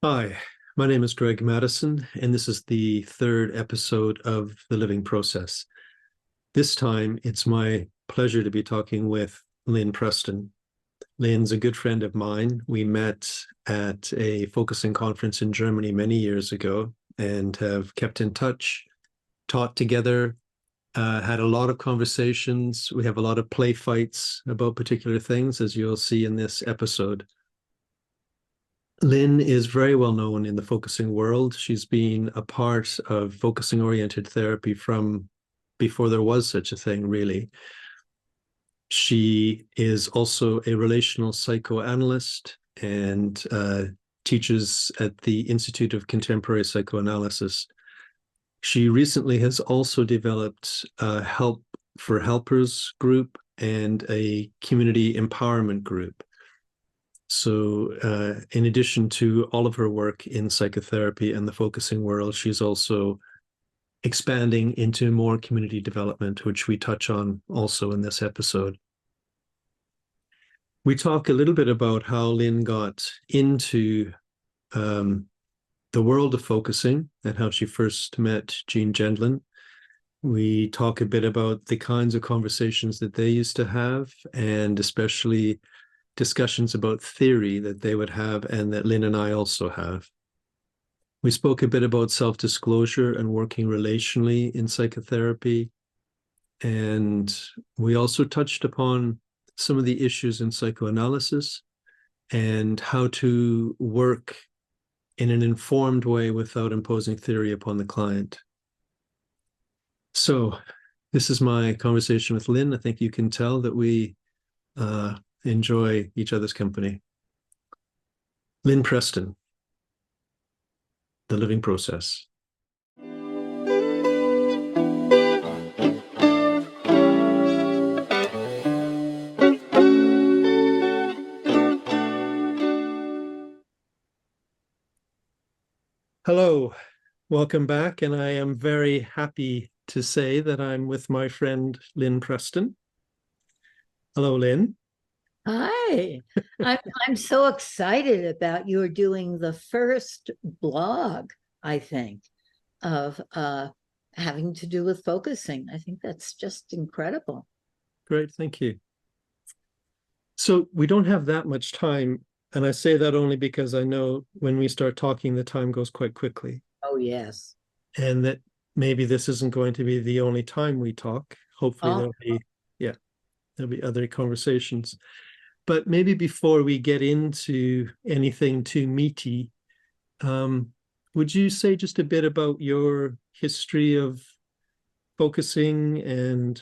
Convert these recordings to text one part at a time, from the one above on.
Hi, my name is Greg Madison, and this is the third episode of The Living Process. This time, it's my pleasure to be talking with Lynn Preston. Lynn's a good friend of mine. We met at a focusing conference in Germany many years ago and have kept in touch, taught together, had a lot of conversations. We have a lot of play fights about particular things, as you'll see in this episode. Lynn is very well known in the focusing world. She's been a part of focusing-oriented therapy from before there was such a thing, really. She is also a relational psychoanalyst and teaches at the Institute of Contemporary Psychoanalysis. She recently has also developed a Help for Helpers group and a community empowerment group. So in addition to all of her work in psychotherapy and the focusing world, she's also expanding into more community development, which we touch on also in this episode. We talk a little bit about how Lynn got into the world of focusing and how she first met Gene Gendlin. We talk a bit about the kinds of conversations that they used to have, and especially discussions about theory that they would have and that Lynn and I also have. We spoke a bit about self-disclosure and working relationally in psychotherapy. And we also touched upon some of the issues in psychoanalysis and how to work in an informed way without imposing theory upon the client. So this is my conversation with Lynn. I think you can tell that we enjoy each other's company. Lynn Preston, The Living Process. Hello, welcome back, and I am very happy to say that I'm with my friend Lynn Preston. Hello, Lynn. Hi, I'm so excited about your doing the first blog, I think, of having to do with focusing. I think that's just incredible. Great, thank you. So we don't have that much time, and I say that only because I know when we start talking, the time goes quite quickly. Oh, yes. And that maybe this isn't going to be the only time we talk. Hopefully there'll be other conversations. But maybe before we get into anything too meaty, would you say just a bit about your history of focusing and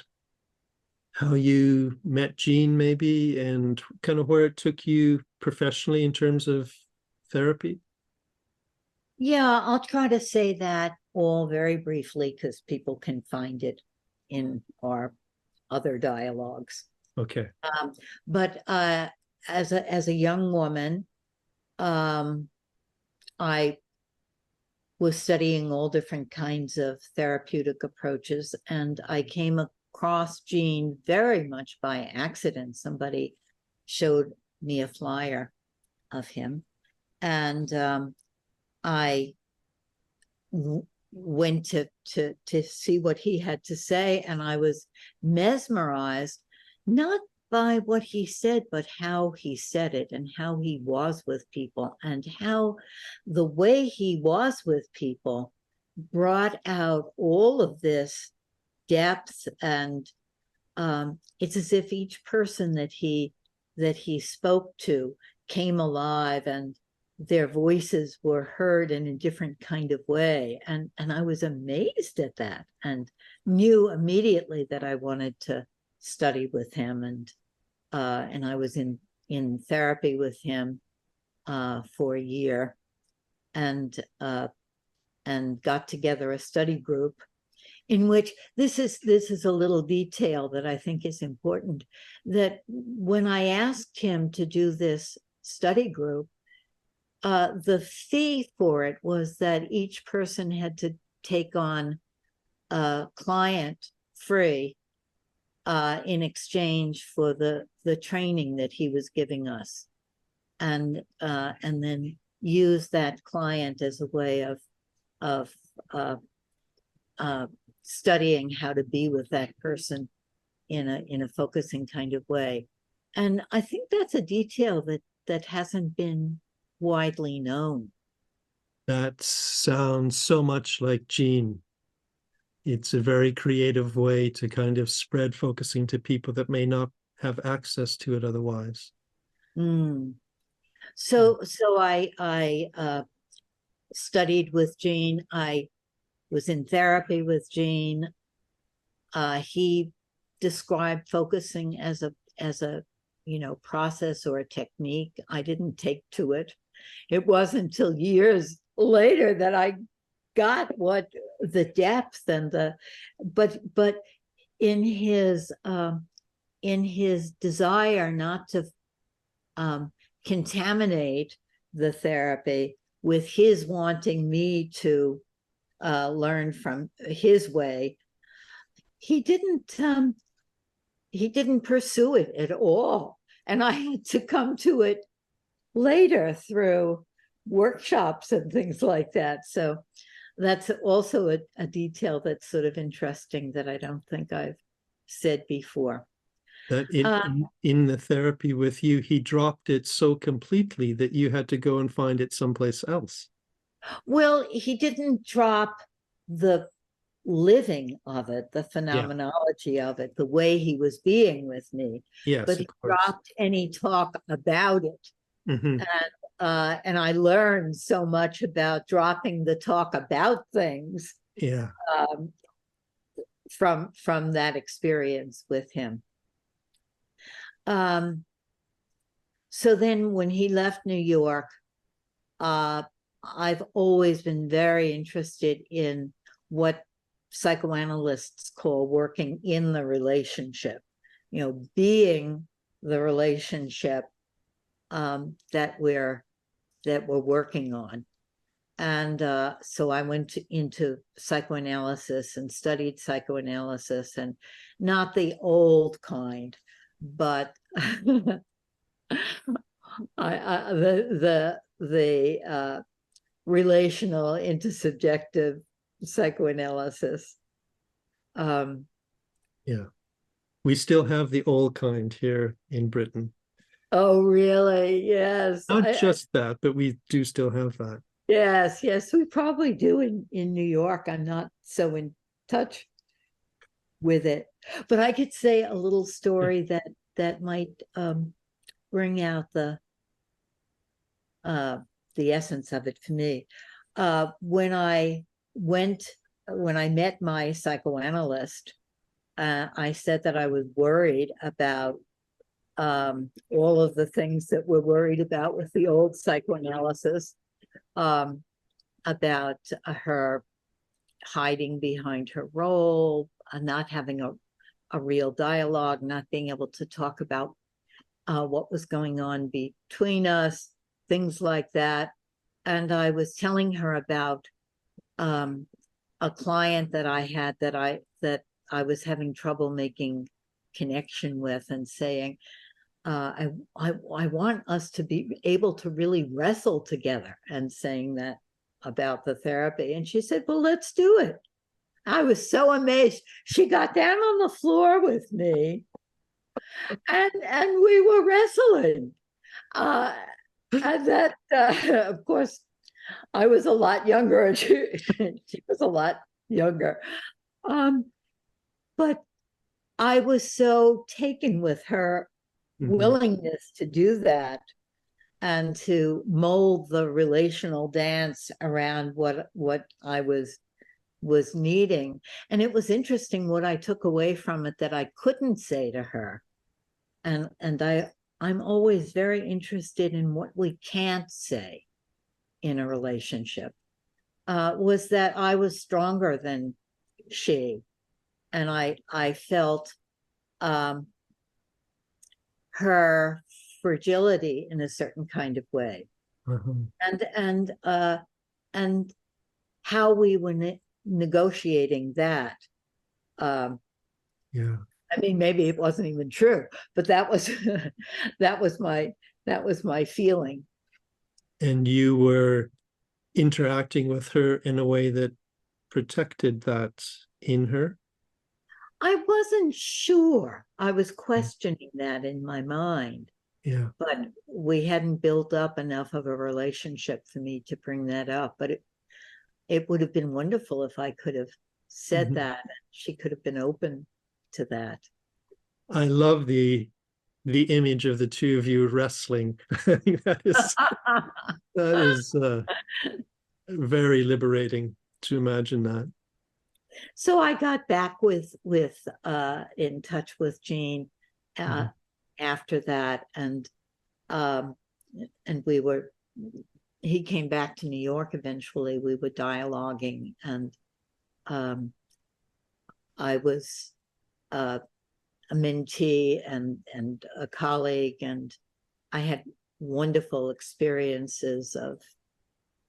how you met Gene, maybe, and kind of where it took you professionally in terms of therapy? Yeah, I'll try to say that all very briefly because people can find it in our other dialogues. Okay. But as a young woman, I was studying all different kinds of therapeutic approaches, and I came across Gene very much by accident. Somebody showed me a flyer of him, and I went to see what he had to say, and I was mesmerized, not by what he said, but how he said it and how he was with people, and how the way he was with people brought out all of this depth. And it's as if each person that he spoke to came alive, and their voices were heard in a different kind of way. And I was amazed at that and knew immediately that I wanted to study with him. And I was in therapy with him for a year, and got together a study group in which this is a little detail that I think is important, that when I asked him to do this study group, the fee for it was that each person had to take on a client free in exchange for the training that he was giving us. And then use that client as a way of studying how to be with that person in a focusing kind of way. And I think that's a detail that hasn't been widely known. That sounds so much like Gene. It's a very creative way to kind of spread focusing to people that may not have access to it otherwise. Mm. So I studied with Gene. I was in therapy with Gene. He described focusing as a process or a technique. I didn't take to it. It wasn't until years later that I got what the depth and but in his desire not to contaminate the therapy with his wanting me to learn from his way, he didn't pursue it at all. And I had to come to it later through workshops and things like that. So that's also a detail that's sort of interesting that I don't think I've said before. That in the therapy with you, he dropped it so completely that you had to go and find it someplace else. Well, he didn't drop the living of it, the phenomenology of it, the way he was being with me. Yes, but he dropped any talk about it. Mm-hmm. And I learned so much about dropping the talk about things from that experience with him. So then when he left New York, I've always been very interested in what psychoanalysts call working in the relationship, being the relationship that we're working on. And so I went into psychoanalysis and studied psychoanalysis, and not the old kind, but the relational intersubjective psychoanalysis. We still have the old kind here in Britain. Oh, really? Yes. Not just that, but we do still have that. Yes, we probably do in New York. I'm not so in touch with it, but I could say a little story that might bring out the essence of it for me. When I met my psychoanalyst, I said that I was worried about all of the things that we're worried about with the old psychoanalysis, about her hiding behind her role, not having a real dialogue, not being able to talk about what was going on between us, things like that. And I was telling her about a client that I had that I was having trouble making connection with, and saying, I want us to be able to really wrestle together, and saying that about the therapy. And she said, well, let's do it. I was so amazed. She got down on the floor with me, and we were wrestling. And that, of course, I was a lot younger, and she was a lot younger. But I was so taken with her willingness to do that, and to mold the relational dance around what I was needing. And it was interesting what I took away from it that I couldn't say to her. And I'm always very interested in what we can't say in a relationship, was that I was stronger than she. And I felt her fragility in a certain kind of way. And how we were negotiating that. I mean, maybe it wasn't even true, but that was that was my feeling. and you were interacting with her in a way that protected that in her. I wasn't sure. I was questioning that in my mind, Yeah. but we hadn't built up enough of a relationship for me to bring that up. But it would have been wonderful if I could have said that. She could have been open to that. I love the image of the two of you wrestling. that is very liberating to imagine that. So I got back with in touch with Gene after that, and he came back to New York eventually. We were dialoguing, and I was a mentee and a colleague, and I had wonderful experiences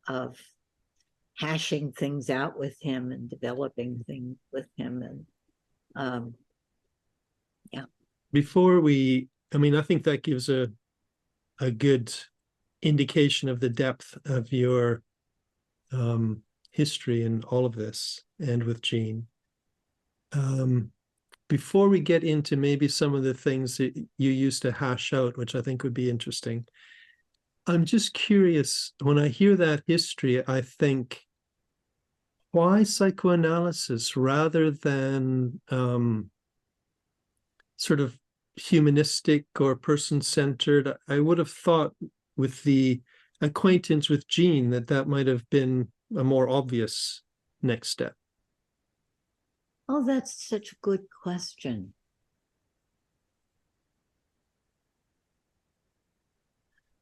of hashing things out with him and developing things with him. And yeah. Before we, I mean, I think that gives a good indication of the depth of your history in all of this and with Gene. Before we get into maybe some of the things that you used to hash out, which I think would be interesting, I'm just curious, when I hear that history, I think, why psychoanalysis rather than sort of humanistic or person-centered? I would have thought with the acquaintance with Gene that might have been a more obvious next step. Oh, that's such a good question.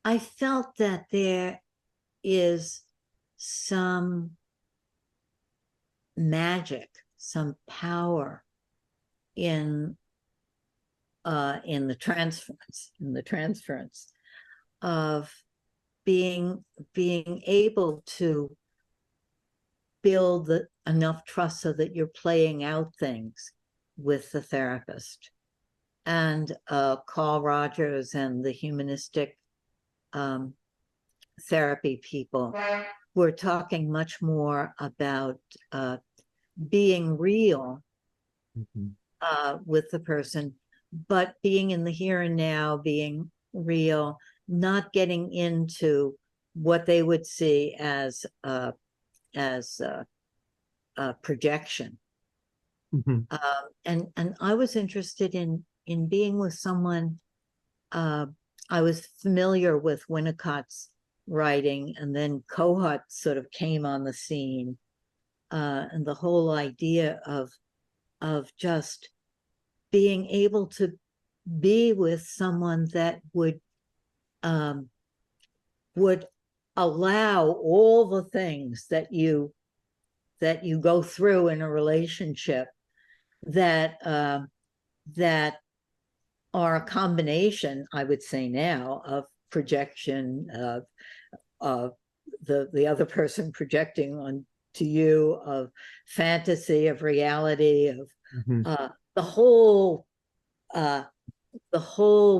I felt that there is some magic, some power in the transference of being able to build enough trust so that you're playing out things with the therapist. And Carl Rogers and the humanistic therapy people were talking much more about being real with the person, but being in the here and now, being real, not getting into what they would see as projection. And I was interested in being with someone. I was familiar with Winnicott's writing, and then Kohut sort of came on the scene, and the whole idea of just being able to be with someone that would allow all the things that you go through in a relationship that are a combination, I would say now, of projection, of the other person projecting on to you, of fantasy, of reality, of the whole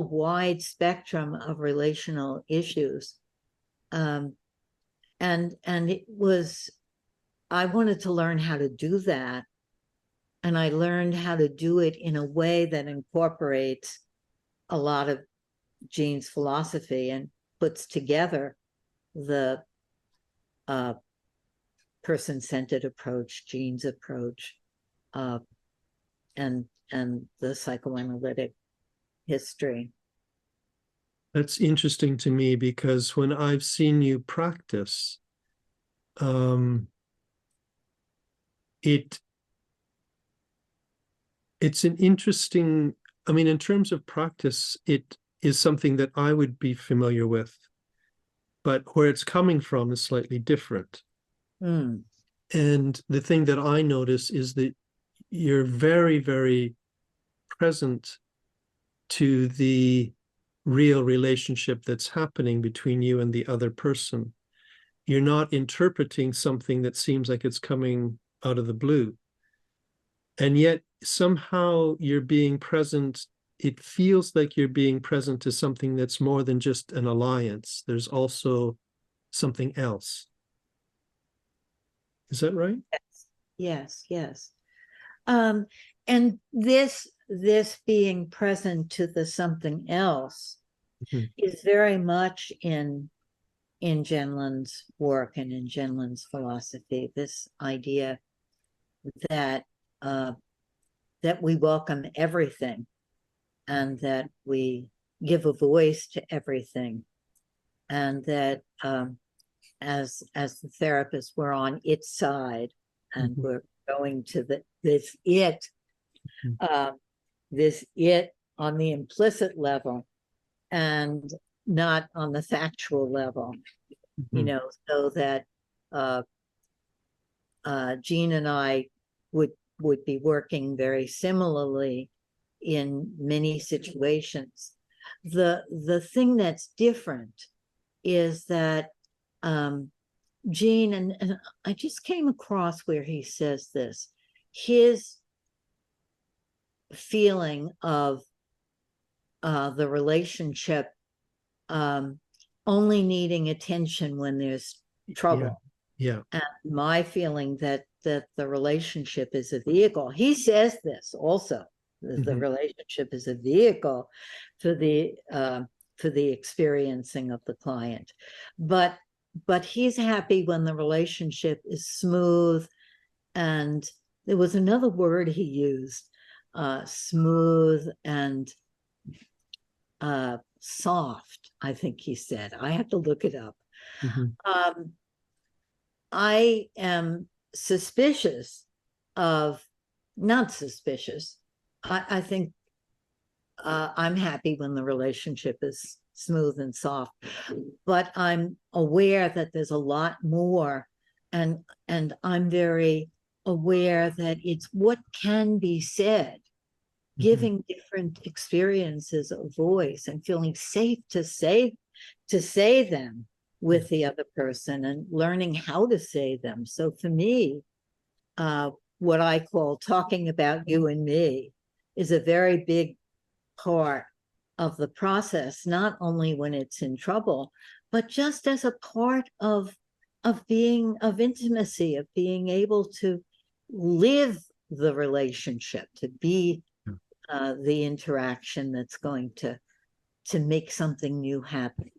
wide spectrum of relational issues. And it was, I wanted to learn how to do that. And I learned how to do it in a way that incorporates a lot of Gene's philosophy and puts together the person-centered approach, Gene's approach, and the psychoanalytic history. That's interesting to me, because when I've seen you practice, it's an interesting, I mean, in terms of practice, it is something that I would be familiar with, but where it's coming from is slightly different. And the thing that I notice is that you're very, very present to the real relationship that's happening between you and the other person. You're not interpreting something that seems like it's coming out of the blue. And yet somehow you're being present. It feels like you're being present to something that's more than just an alliance. There's also something else. Is that right? Yes, yes. And this being present to the something else is very much in Gendlin's work and in Gendlin's philosophy. This idea that that we welcome everything, and that we give a voice to everything, and that as the therapist, we're on its side, and we're going to this it on the implicit level, and not on the factual level, you know, so that Gene and I would be working very similarly in many situations. The thing that's different is that Gene, and I just came across where he says this, his feeling of the relationship only needing attention when there's trouble. Yeah. And my feeling that the relationship is a vehicle. He says this also. The relationship is a vehicle for the experiencing of the client. But he's happy when the relationship is smooth. And there was another word he used, smooth and soft, I think he said. I have to look it up. I am suspicious of, not suspicious. I think I'm happy when the relationship is smooth and soft, but I'm aware that there's a lot more, and I'm very aware that it's what can be said, giving different experiences a voice and feeling safe to say them with the other person, and learning how to say them. So for me, what I call talking about you and me is a very big part of the process, not only when it's in trouble, but just as a part of being, of intimacy, of being able to live the relationship, to be the interaction that's going to make something new happen,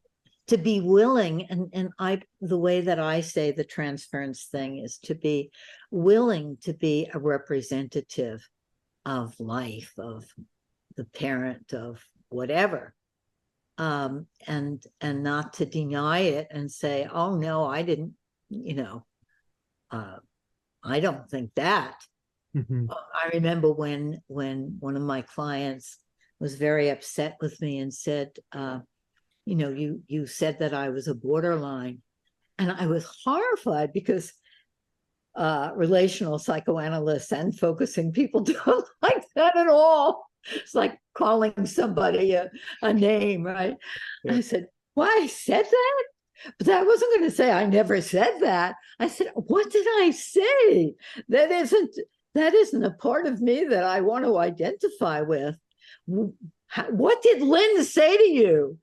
to be willing. And the way that I say the transference thing is to be willing to be a representative of life, of the parent, of whatever, and not to deny it and say, oh no, I didn't, you know, I don't think that. I remember when one of my clients was very upset with me and said, you know, you said that I was a borderline. And I was horrified, because relational psychoanalysts and focusing people don't like that at all. It's like calling somebody a name, right? Yeah. I said, why, I said that? But I wasn't going to say I never said that. I said, what did I say? That isn't a part of me that I want to identify with. What did Lynn say to you?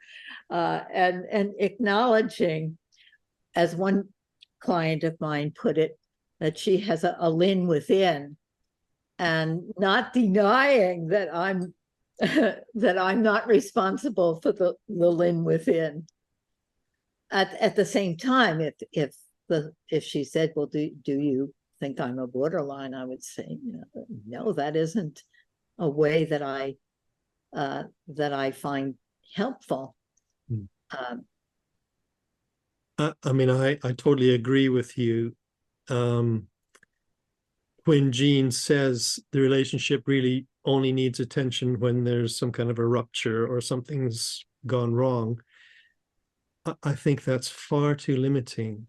And acknowledging, as one client of mine put it, that she has a Lynn within, and not denying that I'm that I'm not responsible for the Lynn within. At the same time, if she said, well, do you think I'm a borderline, I would say, no, that isn't a way that I find helpful. I mean, I totally agree with you. When Gene says the relationship really only needs attention when there's some kind of a rupture or something's gone wrong, I think that's far too limiting.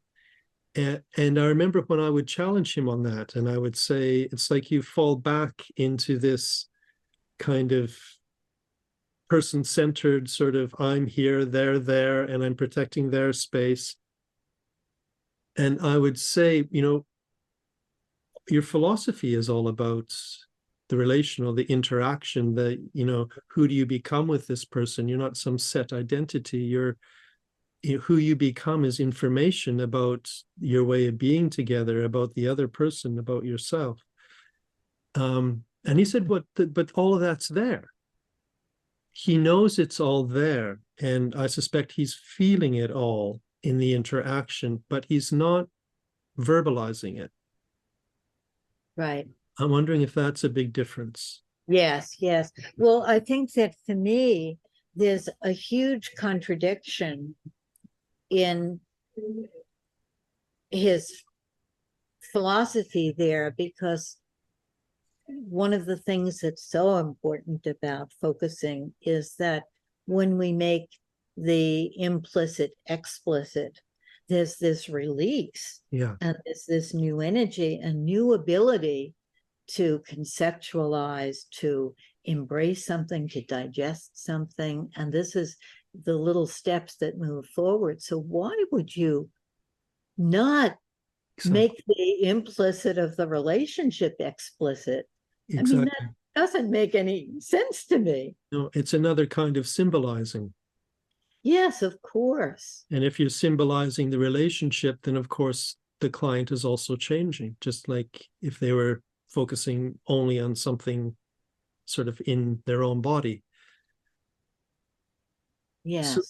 And I remember when I would challenge him on that, and I would say, it's like you fall back into this kind of person-centered sort of, I'm here, they're there, and I'm protecting their space. And I would say, your philosophy is all about the relational, the interaction, who do you become with this person? You're not some set identity. You're who you become is information about your way of being together, about the other person, about yourself. And he said, but all of that's there. He knows it's all there. And I suspect he's feeling it all in the interaction, but he's not verbalizing it. Right. I'm wondering if that's a big difference. Yes, yes. Well, I think that for me, there's a huge contradiction in his philosophy there, because one of the things that's so important about focusing is that when we make the implicit explicit, there's this release. Yeah. And there's this new energy, a new ability to conceptualize, to embrace something, to digest something. And this is the little steps that move forward. So why would you not make the implicit of the relationship explicit? Exactly. I mean, that doesn't make any sense to me. No, it's another kind of symbolizing. Yes, of course. And if you're symbolizing the relationship, then of course the client is also changing, just like if they were focusing only on something sort of in their own body. Yes. So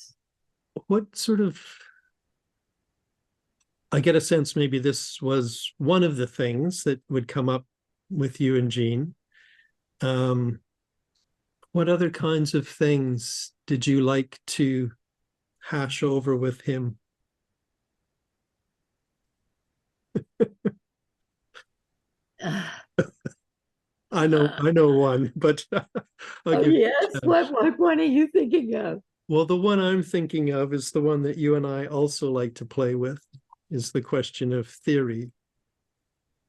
what sort of, I get a sense maybe this was one of the things that would come up with you and Gene. What other kinds of things did you like to hash over with him? I know one, but I'll give yes. What one are you thinking of? Well, the one I'm thinking of is the one that you and I also like to play with, is the question of theory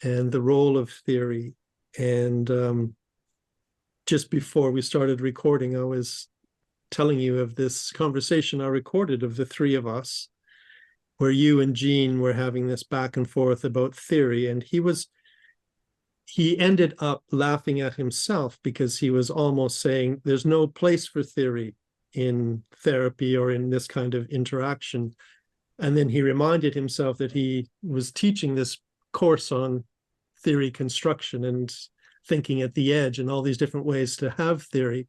and the role of theory. And just before we started recording, I was telling you of this conversation I recorded of the three of us, where you and Gene were having this back and forth about theory, and he ended up laughing at himself because he was almost saying there's no place for theory in therapy or in this kind of interaction. And then he reminded himself that he was teaching this course on theory construction and thinking at the edge and all these different ways to have theory.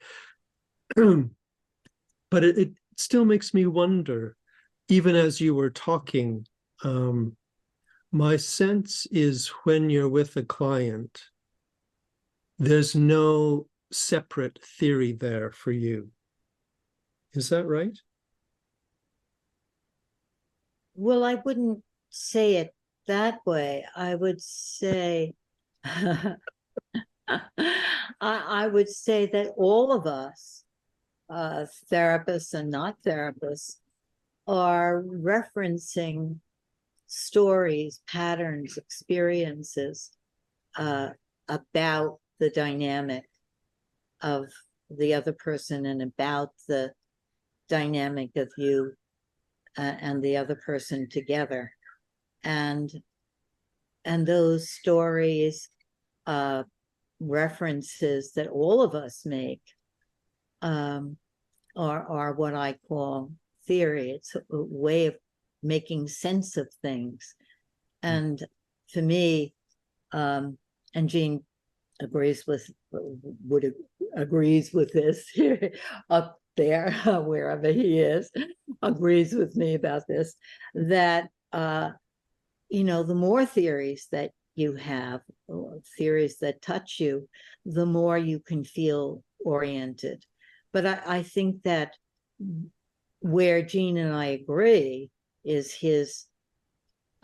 But it still makes me wonder, even as you were talking, my sense is when you're with a client, there's no separate theory there for you. Is that right? Well, I wouldn't say it that way. I would say, I would say that all of us, therapists and not therapists, are referencing stories, patterns, experiences about the dynamic of the other person and about the dynamic of you and the other person together. And those stories, references that all of us make are what I call theory. It's a way of making sense of things. And for me, and Gene agrees with this here up there, wherever he is, agrees with me about this, that the more theories that you have, theories that touch you, the more you can feel oriented. But I think that where Gene and I agree is his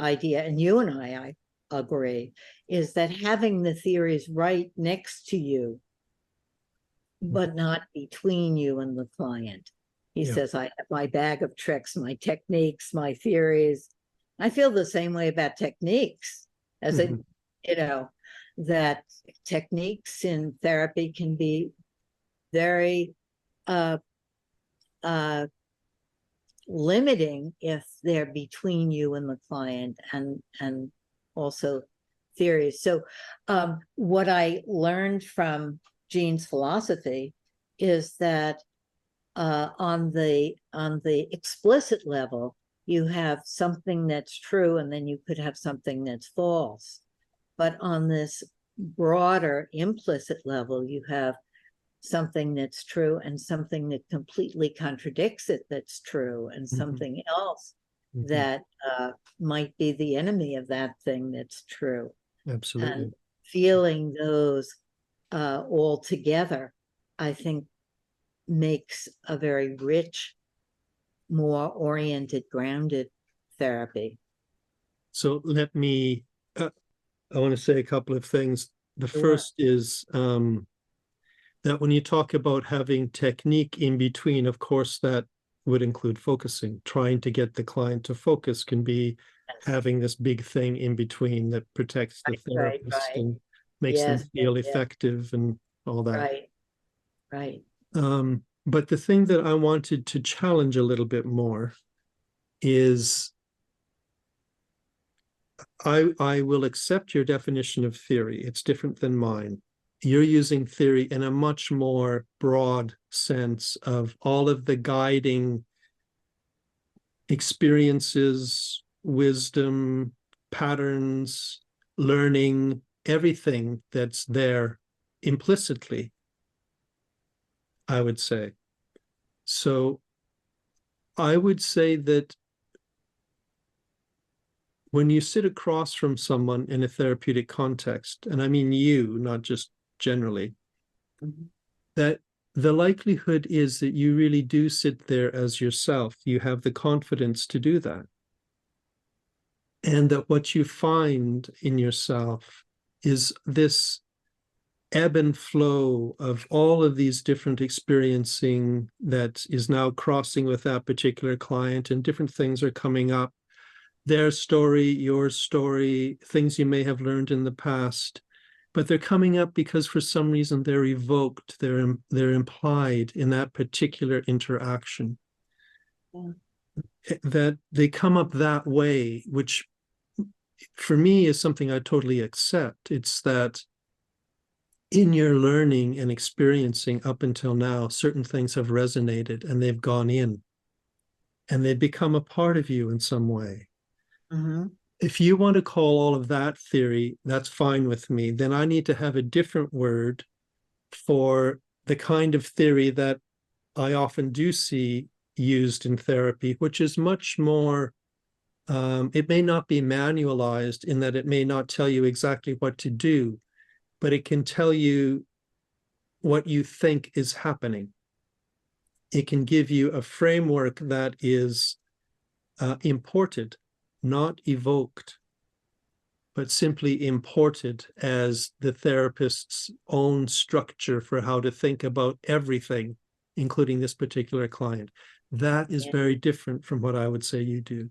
idea, and you and I agree, is that having the theories right next to you, but not between you and the client. He says, I have my bag of tricks, my techniques, my theories. I feel the same way about techniques, as that techniques in therapy can be very limiting if they're between you and the client, and also theories. So what I learned from Gene's philosophy is that on the explicit level, you have something that's true, and then you could have something that's false. But on this broader implicit level, you have something that's true and something that completely contradicts it that's true, and something else that might be the enemy of that thing that's true. Absolutely. And feeling those all together, I think, makes a very rich, more oriented, grounded therapy. So let me, I want to say a couple of things. The first is that when you talk about having technique in between, of course, that would include focusing. Trying to get the client to focus can be having this big thing in between that protects the therapist and makes them feel effective and all that. Right. But the thing that I wanted to challenge a little bit more is I will accept your definition of theory. It's different than mine. You're using theory in a much more broad sense of all of the guiding experiences, wisdom, patterns, learning, everything that's there implicitly, I would say. So I would say that when you sit across from someone in a therapeutic context, and I mean you, not just generally, that the likelihood is that you really do sit there as yourself. You have the confidence to do that. And that what you find in yourself is this ebb and flow of all of these different experiencing that is now crossing with that particular client, and different things are coming up. Their story, your story, things you may have learned in the past, but they're coming up because for some reason they're evoked, they're implied in that particular interaction. That they come up that way, which for me is something I totally accept. It's that in your learning and experiencing up until now, certain things have resonated and they've gone in and they've become a part of you in some way. If you want to call all of that theory, that's fine with me. Then I need to have a different word for the kind of theory that I often do see used in therapy, which is much more, it may not be manualized in that it may not tell you exactly what to do, but it can tell you what you think is happening. It can give you a framework that is imported, not evoked, but simply imported as the therapist's own structure for how to think about everything, including this particular client. That is very different from what I would say you do.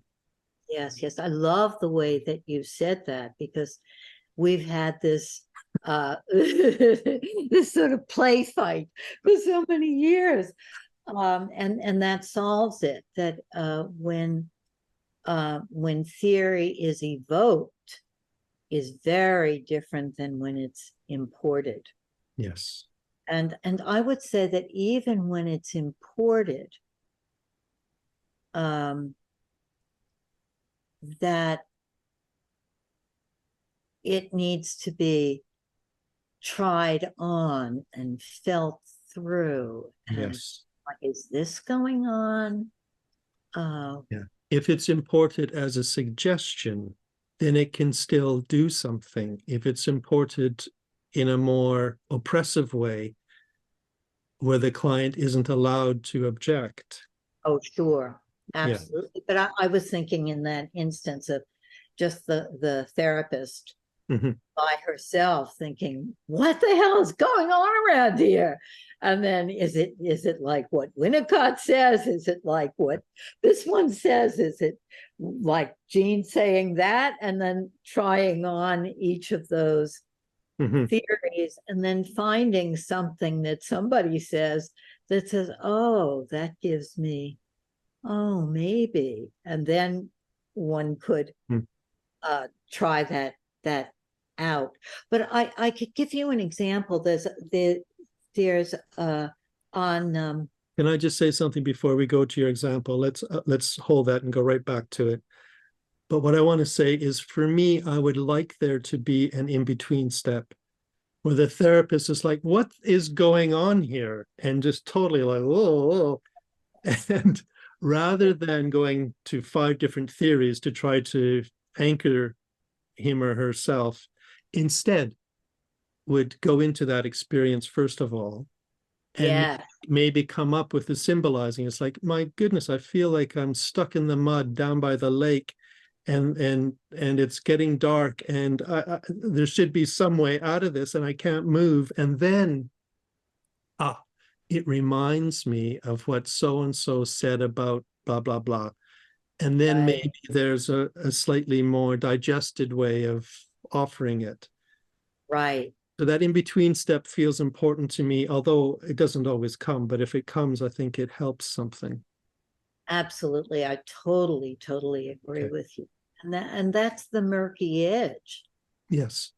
Yes. I love the way that you said that, because we've had this this sort of play fight for so many years. And that solves it, that when theory is evoked is very different than when it's imported. Yes. And I would say that even when it's imported, that it needs to be tried on and felt through. And yes. Like, is this going on? Yeah. If it's imported as a suggestion, then it can still do something. If it's imported in a more oppressive way, where the client isn't allowed to object. Oh, sure. Absolutely. Yeah. But I was thinking in that instance of just the therapist by herself thinking, what the hell is going on around here? And then is it like what Winnicott says? Is it like what this one says? Is it like Gene saying that? And then trying on each of those theories, and then finding something that somebody says that says, oh, that gives me, oh, maybe. And then one could try that out. But I could give you an example. There's on Can I just say something before we go to your example? Let's hold that and go right back to it. But what I want to say is, for me, I would like there to be an in-between step where the therapist is like, what is going on here? And just totally like, whoa, whoa. And rather than going to 5 different theories to try to anchor him or herself, instead would go into that experience first of all, and Yeah, maybe come up with the symbolizing. It's like, my goodness, I feel like I'm stuck in the mud down by the lake, and it's getting dark, and there should be some way out of this, and I can't move. And then it reminds me of what so and so said about blah blah blah. And then right, maybe there's a slightly more digested way of offering it. right. So that in-between step feels important to me, although it doesn't always come, but if it comes, I think it helps something. Absolutely. I totally agree Okay. with you. And that's the murky edge, Yes.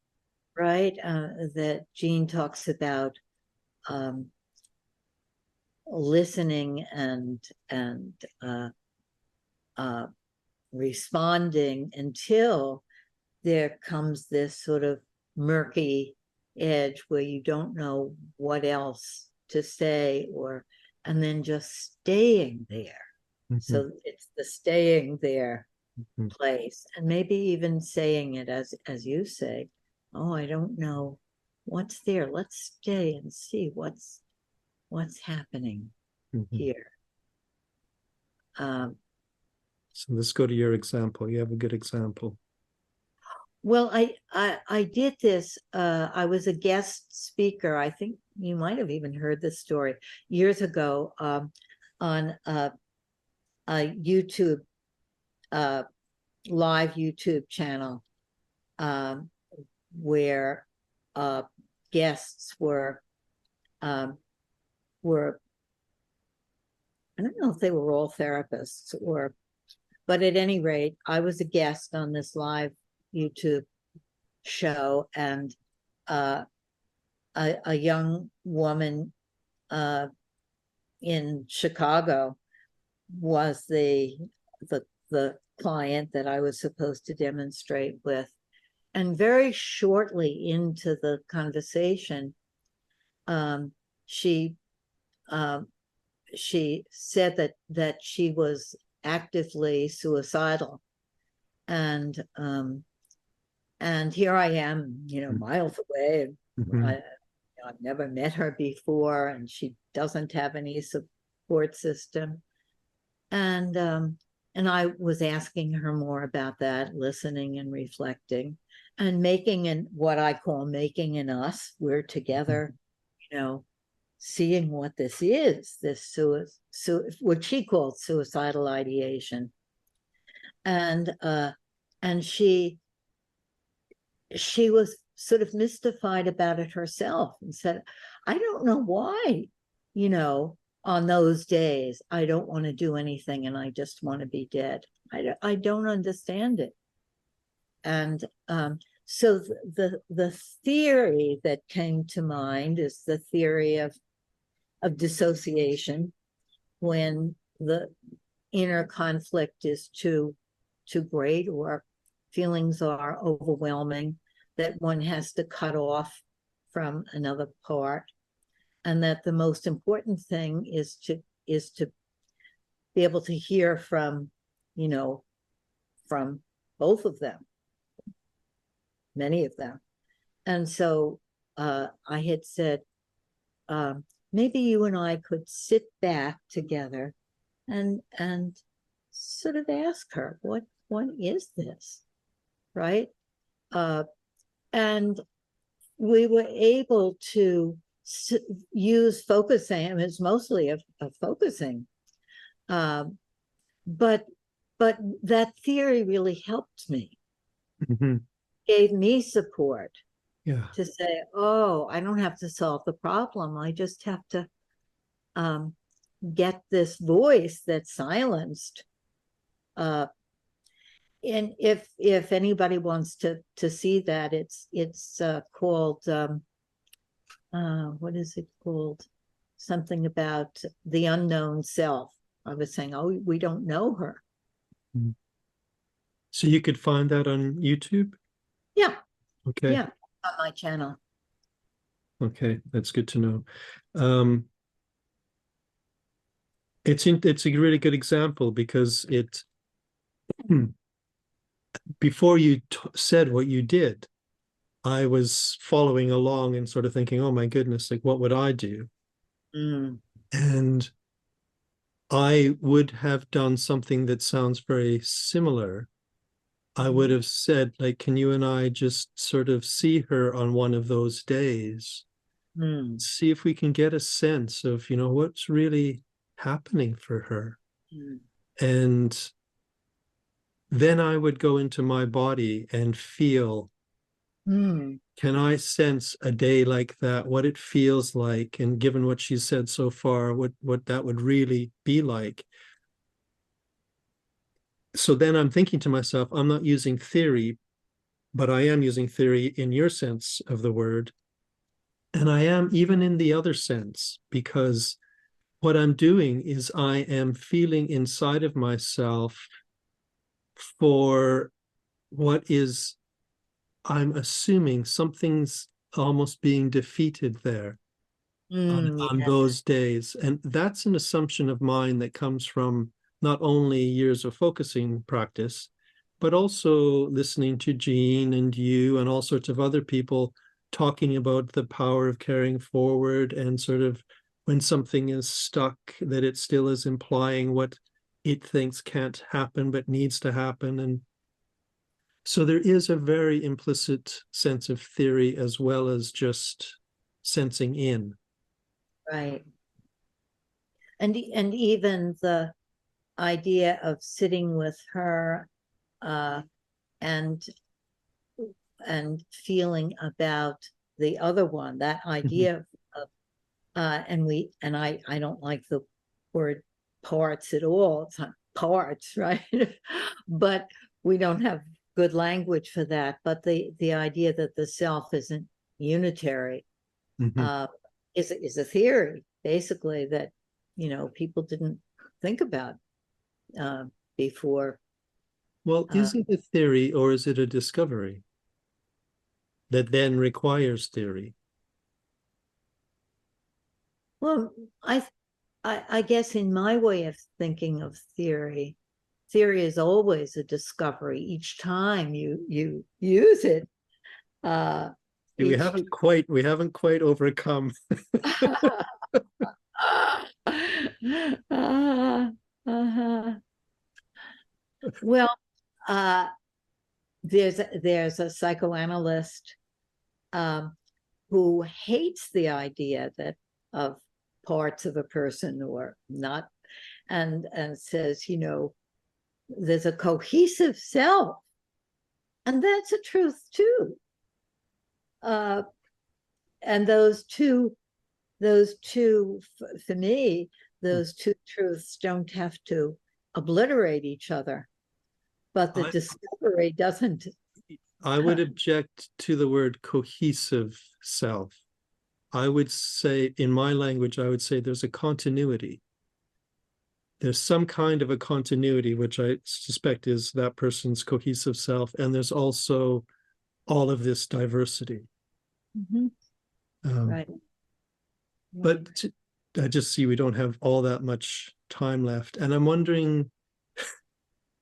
right? That Gene talks about, um, listening and uh, responding until there comes this sort of murky edge where you don't know what else to say, or and then just staying there. Mhm. So it's the staying there Mhm. place, and maybe even saying it as you say, oh, I don't know what's there, let's stay and see what's happening Mhm. here. um, So let's go to your example. You have a good example. well, I did this. I was a guest speaker. I think you might have even heard this story years ago, on a YouTube, uh, live YouTube channel, um, where uh, guests um, were, I don't know if they were all therapists, or, but at any rate, I was a guest on this live YouTube show, and uh, a young woman uh, in Chicago was the client that I was supposed to demonstrate with. And very shortly into the conversation, um, she um, she said that she was actively suicidal, and here I am, miles away, and Mhm. I've never met her before, and she doesn't have any support system. And I was asking her more about that, listening and reflecting, and making what I call making an us. We're together, you know, seeing what this is, this what she called suicidal ideation. And she was sort of mystified about it herself, and said, I don't know why, you know, on those days, I don't want to do anything and I just want to be dead. I don't understand it. And so the theory that came to mind is the theory of dissociation, when the inner conflict is too great, or feelings are overwhelming, that one has to cut off from another part, and that the most important thing is to be able to hear from, you know from both of them, many of them. And so I had said, maybe you and I could sit back together and sort of ask her, what is this, right? uh, and we were able to use focusing. It's mostly a focusing, um, but that theory really helped me, Mhm. gave me support Yeah. to say, oh, I don't have to solve the problem, I just have to um, get this voice that's silenced. And if anybody wants to see that, it's called, what is it called? something about the unknown self. I was saying, oh, we don't know her. So you could find that on YouTube? Yeah. Okay. Yeah, on my channel. Okay, that's good to know. It's a really good example because it before you said what you did, I was following along and sort of thinking, oh my goodness, like what would I do? And I would have done something that sounds very similar. I would have said, like, can you and I just sort of see her on one of those days? See if we can get a sense of, what's really happening for her. And then I would go into my body and feel, can I sense a day like that, what it feels like? And given what she's said so far, what that would really be like. So then I'm thinking to myself, I'm not using theory, but I am using theory in your sense of the word. And I am even in the other sense, because what I'm doing is I am feeling inside of myself for what is, I'm assuming something's almost being defeated there on those days. And that's an assumption of mine that comes from not only years of focusing practice, but also listening to Gene and you and all sorts of other people talking about the power of carrying forward, and sort of when something is stuck, that it still is implying what it thinks can't happen but needs to happen. And so there is a very implicit sense of theory as well as just sensing in. Right. And even the idea of sitting with her and feeling about the other one, that idea of and I don't like the word parts at all. It's not parts, right? But we don't have good language for that. But the idea that the self isn't unitary is a theory, basically, that people didn't think about before. Well, is it a theory or is it a discovery that then requires theory? Well, I guess in my way of thinking of theory is always a discovery. Each time you use it, we haven't quite overcome. Well, there's a psychoanalyst who hates the idea that of parts of a person or not, and says, there's a cohesive self, and that's a truth too. And those two, for me, those two truths don't have to obliterate each other, but the discovery doesn't. I would object to the word cohesive self. I would say, in my language, I would say there's a continuity. There's some kind of a continuity, which I suspect is that person's cohesive self. And there's also all of this diversity. Right. But I just see we don't have all that much time left. And I'm wondering,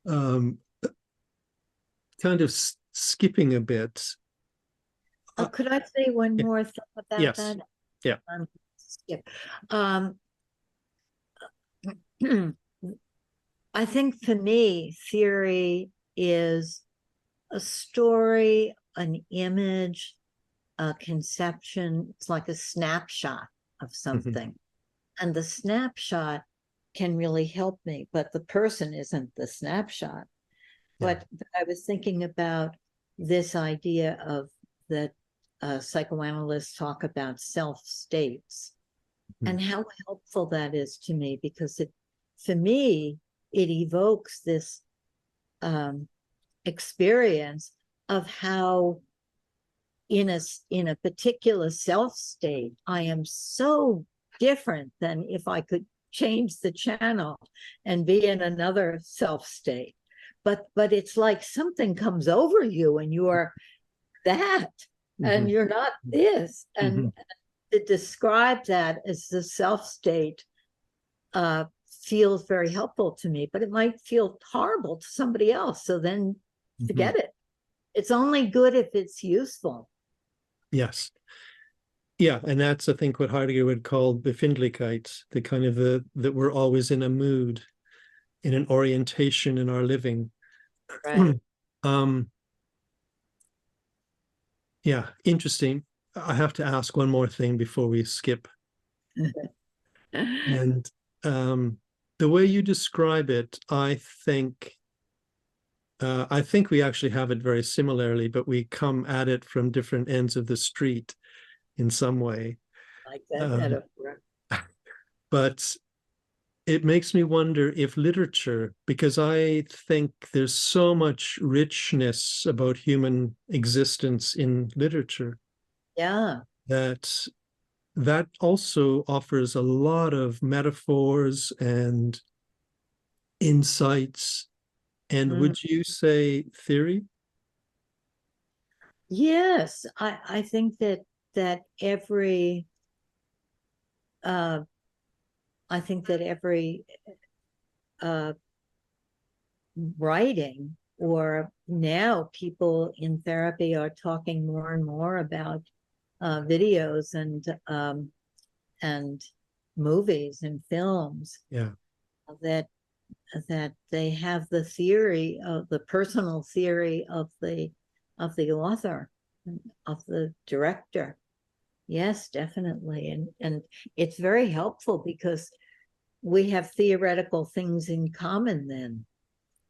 kind of skipping a bit. Could I say one more thing about that? Yeah. Skip. I think for me, theory is a story, an image, a conception. It's like a snapshot of something. And the snapshot can really help me, but the person isn't the snapshot. But I was thinking about this idea of that psychoanalysts talk about self states and how helpful that is to me, because for me, it evokes this experience of how in a particular self state, I am so different than if I could change the channel and be in another self state. But it's like something comes over you and you are that, and you're not this. And to describe that as the self state feels very helpful to me, but it might feel horrible to somebody else. So then forget it. It's only good if it's useful. Yes. Yeah, and that's, I think, what Heidegger would call Befindlichkeit, the kind of that we're always in a mood, in an orientation in our living. Right. Yeah, interesting. I have to ask one more thing before we skip. And the way you describe it, I think we actually have it very similarly, but we come at it from different ends of the street in some way. Like that metaphor. But it makes me wonder if literature, because I think there's so much richness about human existence in literature. Yeah. That also offers a lot of metaphors and insights. And would you say theory? Yes, I think that every writing, or now people in therapy are talking more and more about videos and movies and films. Yeah. That they have the theory of the personal theory of the author, of the director. Yes, definitely. And it's very helpful because we have theoretical things in common then,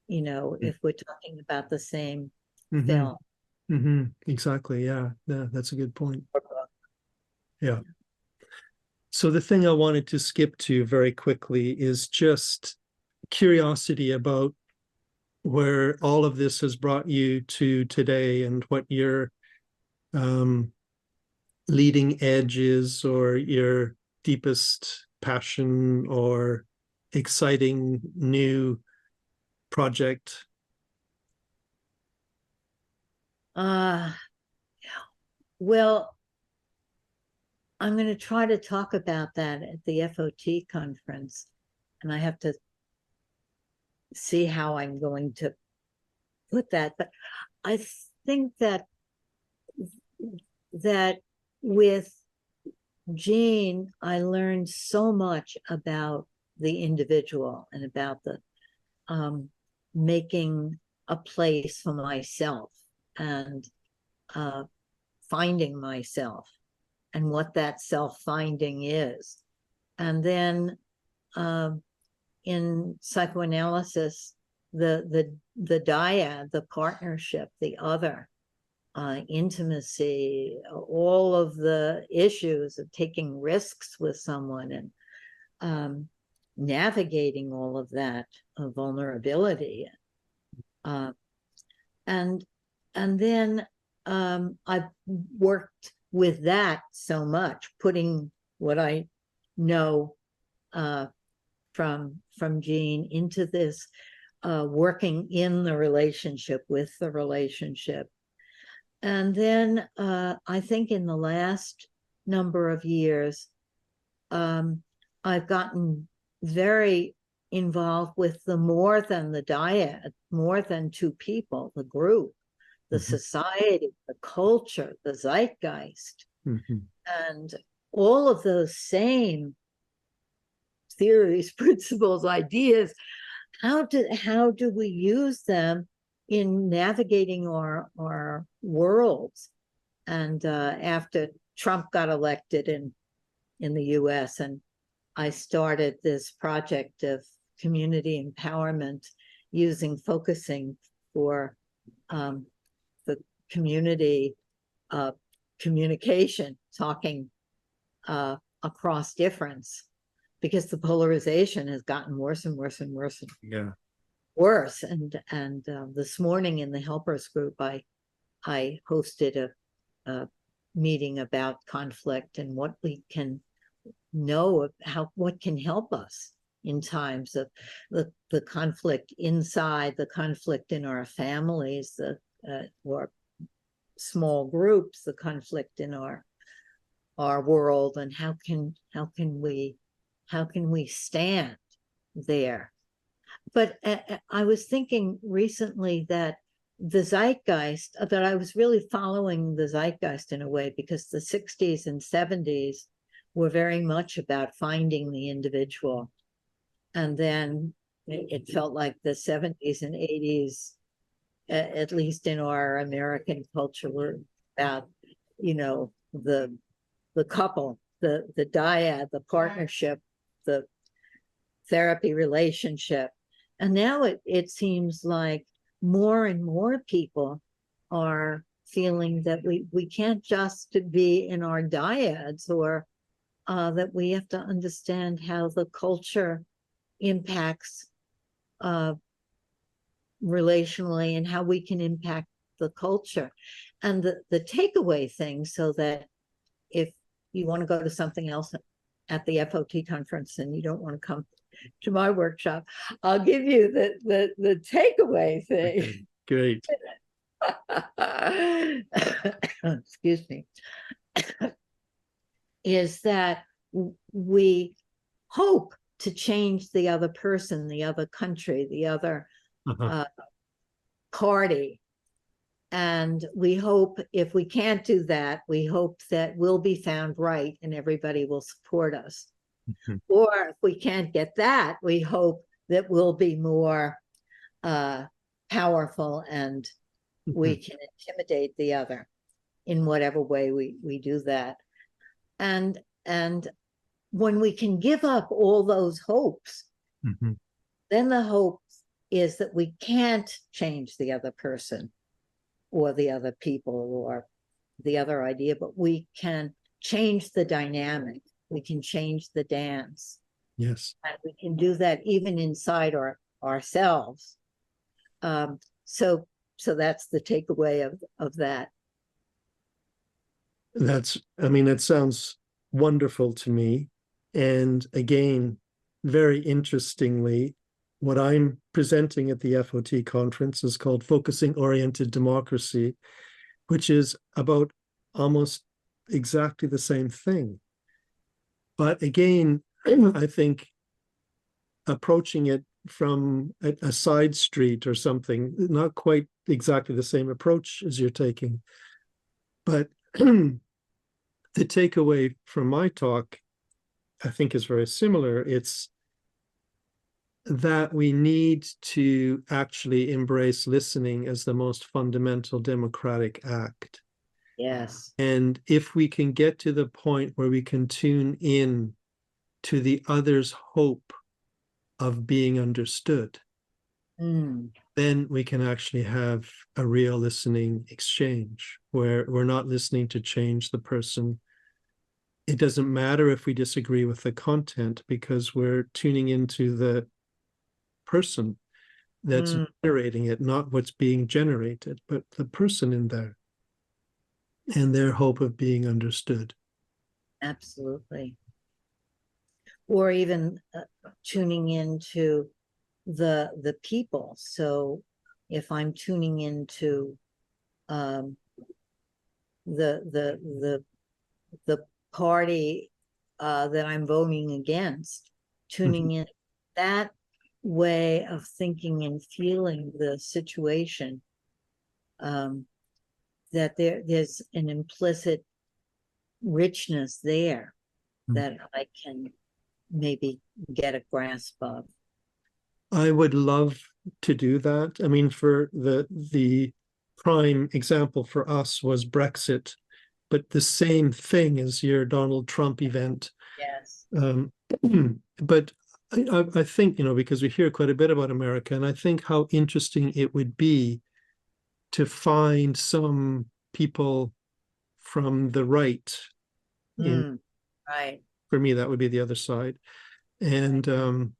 if we're talking about the same film. Exactly. Yeah, that's a good point. Yeah. So the thing I wanted to skip to very quickly is just curiosity about where all of this has brought you to today and what your leading edge is, or your deepest passion or exciting new project. Well, I'm going to try to talk about that at the FOT conference, and I have to see how I'm going to put that. But I think that with Gene, I learned so much about the individual and about the making a place for myself and finding myself and what that self-finding is. And then in psychoanalysis, the dyad, the partnership, the other, intimacy, all of the issues of taking risks with someone and navigating all of that vulnerability. And then I've worked with that so much, putting what I know from Gene into this, working in the relationship, with the relationship. And then I think in the last number of years, I've gotten very involved with the more than the dyad, more than two people, the group, the society, the culture, the zeitgeist, and all of those same theories, principles, ideas. How do we use them in navigating our worlds? And after Trump got elected in the US, and I started this project of community empowerment using focusing for the community communication, talking across difference, because the polarization has gotten worse and worse and worse. Yeah. Worse. And this morning in the helpers group, I hosted a meeting about conflict and what know what can help us in times of the conflict inside, the conflict in our families, or small groups, the conflict in our world, and how can we stand there. But I was thinking recently that the zeitgeist, that I was really following the zeitgeist in a way, because the 60s and 70s were very much about finding the individual. And then it felt like the 70s and 80s, at least in our American culture, were about, the couple, the dyad, the partnership, the therapy relationship. And now it seems like more and more people are feeling that we can't just be in our dyads, or that we have to understand how the culture impacts relationally, and how we can impact the culture. And the takeaway thing, so that if you want to go to something else at the FOT conference and you don't want to come to my workshop, I'll give you the takeaway thing. Great. Excuse me. Is that we hope to change the other person, the other country, the other party. And we hope, if we can't do that, we hope that we'll be found right and everybody will support us. Or if we can't get that, we hope that we'll be more powerful, and we can intimidate the other in whatever way we do that. And when we can give up all those hopes, then the hope is that we can't change the other person or the other people or the other idea, but we can change the dynamic. We can change the dance. Yes. And we can do that even inside ourselves. So that's the takeaway of that. It sounds wonderful to me. And again, very interestingly, what I'm presenting at the FOT conference is called Focusing Oriented Democracy, which is about almost exactly the same thing. But again, I think approaching it from a side street or something, not quite exactly the same approach as you're taking. But the takeaway from my talk, I think, is very similar. It's that we need to actually embrace listening as the most fundamental democratic act. Yes. And if we can get to the point where we can tune in to the other's hope of being understood, then we can actually have a real listening exchange where we're not listening to change the person. It doesn't matter if we disagree with the content, because we're tuning into the person that's generating it, not what's being generated, but the person in there and their hope of being understood. Absolutely. Or even tuning into the people. So if I'm tuning into the party that I'm voting against, tuning in that way of thinking and feeling the situation, that there's an implicit richness there that I can maybe get a grasp of. I would love to do that. I mean, for the prime example for us was Brexit, but the same thing as your Donald Trump event. Yes. But I think, because we hear quite a bit about America, and I think how interesting it would be to find some people from the right. Right. For me, that would be the other side. And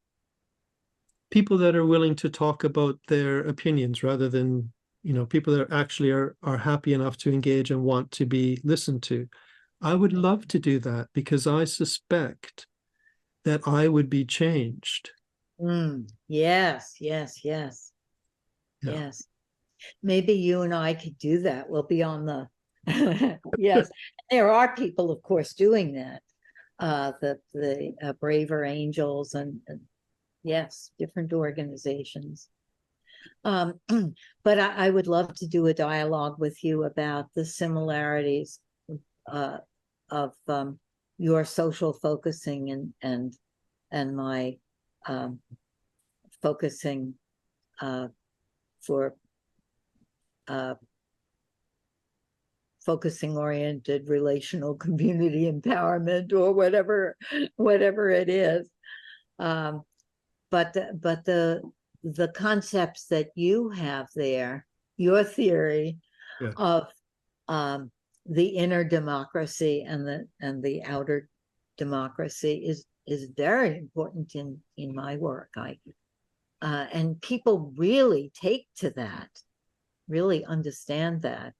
people that are willing to talk about their opinions rather than, people that actually are happy enough to engage and want to be listened to. I would love to do that because I suspect that I would be changed. Yes, yes, yes, Yeah. yes. Maybe you and I could do that. We'll be on the yes. There are people, of course, doing that. The Braver Angels and yes, different organizations. But I would love to do a dialogue with you about the similarities of your social focusing and my focusing for focusing oriented relational community empowerment or whatever it is. But the concepts that you have there, your theory Yeah. of the inner democracy and the outer democracy is very important in my work. And people really take to that, really understand that.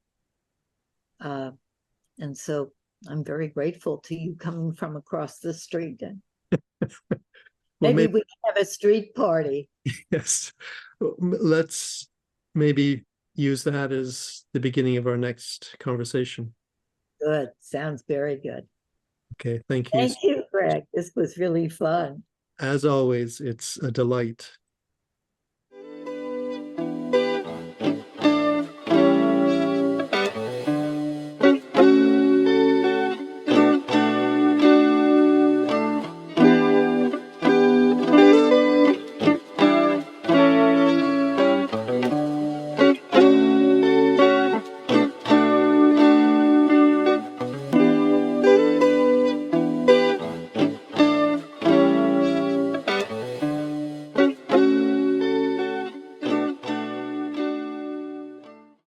And so I'm very grateful to you coming from across the street. And Well, maybe we can have a street party. yes. Let's maybe use that as the beginning of our next conversation. Good. Sounds very good. Okay, thank you. Thank you, Greg. This was really fun. As always, it's a delight.